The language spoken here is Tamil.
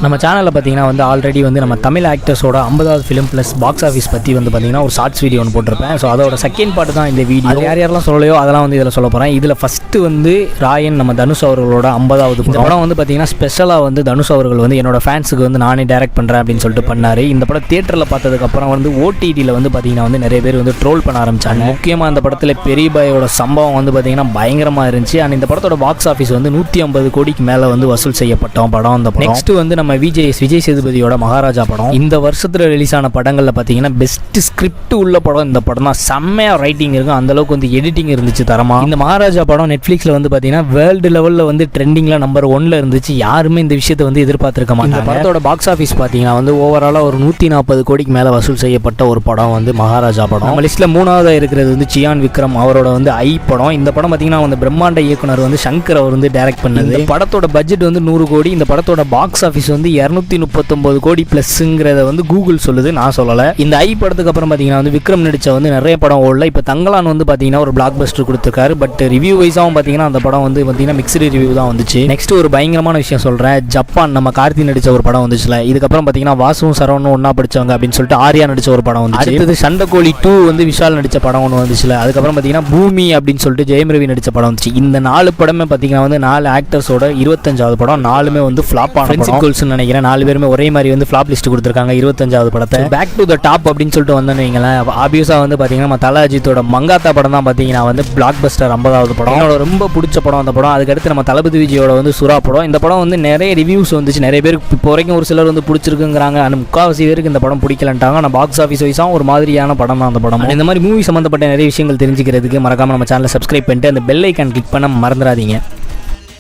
நம்ம சேனலில் பார்த்தீங்கன்னா வந்து ஆல்ரெடி வந்து நம்ம தமிழ் ஆக்டர்ஸோட 50வது ஃபிலிம் ப்ளஸ் பாக்ஸ் ஆஃபீஸ் பற்றி வந்து பார்த்தீங்கன்னா ஒரு ஷார்ட்ஸ் வீடியோ ஒன்று போட்டிருப்பேன். ஸோ அதோட செகண்ட் பார்ட் தான் இந்த வீடியோ. யார் யாரெல்லாம் சொல்லலையோ அதெல்லாம் வந்து இதில் சொல்ல போகிறேன். இதில் ஃபஸ்ட்டு வந்து ராயன் நம்ம தனுஷ் அவர்களோட 50வது படம் வந்து பார்த்தீங்கன்னா ஸ்பெஷலாக வந்து தனுஷ் அவர்கள் வந்து என்னோட ஃபேன்ஸுக்கு வந்து நானே டைரக்ட் பண்ணுறேன் அப்படின்னு சொல்லிட்டு பண்ணார். இந்த படம் தியேட்டரில் பார்த்ததுக்கப்புறம் வந்து ஓடிடியில் வந்து பார்த்தீங்கன்னா வந்து நிறைய பேர் வந்து ட்ரோல் பண்ண ஆரம்பித்தாங்க. முக்கியமாக அந்த படத்தில் பெரிய பாயோட சம்பவம் வந்து பார்த்தீங்கன்னா பயங்கரமாக இருந்துச்சு. அண்ட் இந்த படத்தோட பாக்ஸ் ஆஃபீஸ் வந்து 150 கோடிக்கு மேலே வந்து வசூல் செய்யப்பட்டோம் படம். அந்த நெக்ஸ்ட் வந்து நம்ம விஜய் சேதுபதியோட மகாராஜா படம். இந்த வருஷத்துல ரிலீஸ் ஆன படங்கள்ல பாத்தீங்கன்னா பெஸ்ட் ஸ்கிரிப்ட் உள்ள படம் இந்த படம் தான். செம்மையா ரைட்டிங் இருக்கும், அந்த அளவுக்கு வந்து எடிட்டிங் இருந்துச்சு தரமா. இந்த மகாராஜா படம் நெட்ஃபிளிக்ஸ்ல வந்து பாத்தீங்கன்னா வேர்ல்டு லெவல்ல வந்து ட்ரெண்டிங்ல நம்பர் 1ல இருந்துச்சு. யாருமே இந்த விஷயத்தை வந்து எதிர்பார்த்திருக்க மாட்டாங்க. இந்த படத்தோட பாக்ஸ் ஆஃபீஸ் பாத்தீங்கன்னா வந்து ஓவராலா ஒரு 140 கோடிக்கு மேல வசூல் செய்யப்பட்ட ஒரு படம் வந்து மகாராஜா படம். நம்ம லிஸ்ட்ல 3வது இருக்கிறது வந்து சியான் விக்ரம் அவரோட வந்து ஐ படம். இந்த படம் பாத்தீங்கன்னா வந்து பிரம்மாண்ட இயக்குனர் வந்து சங்கர் அவர் வந்து டைரக்ட் பண்ணது. இந்த படத்தோட பட்ஜெட் வந்து 100 கோடி. இந்த படத்தோட பாக்ஸ் ஆஃபீஸ் வந்து 239 கோடி பிளஸ்ங்கிறத வந்து கூகுள் சொல்லுது, நான் சொல்லலை. இந்த ஐ படத்துக்கு அப்புறம் பார்த்தீங்கன்னா வந்து விக்ரம் நடித்த வந்து நிறைய படம் ஓடல. இப்போ தங்கலான் வந்து பார்த்தீங்கன்னா ஒரு பிளாக் பஸ்டர் கொடுத்துருக்காரு. பட் ரிவ்யூ வைஸாகவும் பார்த்தீங்கன்னா அந்த படம் வந்து பார்த்தீங்கன்னா மிக்சடு ரிவ்யூ தான் வந்துச்சு. நெக்ஸ்ட் ஒரு பயங்கரமான விஷயம் சொல்கிறேன். ஜப்பான் நம்ம கார்த்தி நடித்த ஒரு படம் வந்துச்சுல. இதுக்கப்புறம் பார்த்தீங்கன்னா வாசுவும் சரவணும் ஒன்றா படித்தவங்க அப்படின்னு சொல்லிட்டு ஆர்யா நடித்த ஒரு படம் வந்து. அடுத்தது சண்டைக்கோழி 2 வந்து விஷால் நடித்த படம் ஒன்று வந்துச்சுல. அதுக்கப்புறம் பார்த்தீங்கன்னா பூமி அப்படின்னு சொல்லிட்டு ஜெயம் ரவி நடித்த படம் வந்துச்சு. இந்த 4 படமே பார்த்தீங்கன்னா வந்து 4 ஆக்டர்ஸோட 25வது படம். 4மே வந்து ஃப்ளாப் ஆன படம் நினைக்கிறேன். 4 பேருமே ஒரே மாதிரி வந்து ஃப்ளாப் லிஸ்ட் கொடுத்துருக்காங்க 25வது படத்தை. பேக் டு த டாப் அப்படின்னு சொல்லிட்டு வந்தோன்னு வைங்களேன். ஆப்வியஸா வந்து பார்த்தீங்கன்னா நம்ம தல அஜித்தோட மங்காத்தா படம் தான் பார்த்தீங்கன்னா வந்து பிளாக் பஸ்டர் 50வது படம். என்னோட ரொம்ப பிடிச்ச படம் அந்த படம். அதுக்கடுத்து நம்ம தளபதி விஜயோட வந்து சுறா படம். இந்த படம் வந்து நிறைய ரிவ்யூஸ் வந்துச்சு. நிறைய பேருக்கு இப்போ வரைக்கும் ஒரு சிலர் வந்து பிடிச்சிருக்குங்கிறாங்க. அந்த 3/4 பேருக்கு இந்த படம் பிடிக்கலன்ட்டாங்க. ஆனால் பாக்ஸ் ஆஃபீஸ் வைஸாக ஒரு மாதிரியான படம் தான் அந்த படம். இந்த மாதிரி மூவி சம்மந்தப்பட்ட நிறைய விஷயங்கள் தெரிஞ்சுக்கிறதுக்கு மறக்காம நம்ம சேனலை சப்ஸ்கிரைப் பண்ணிட்டு அந்த பெல் ஐக்கான் கிளிக் பண்ண மறந்துடாதீங்க.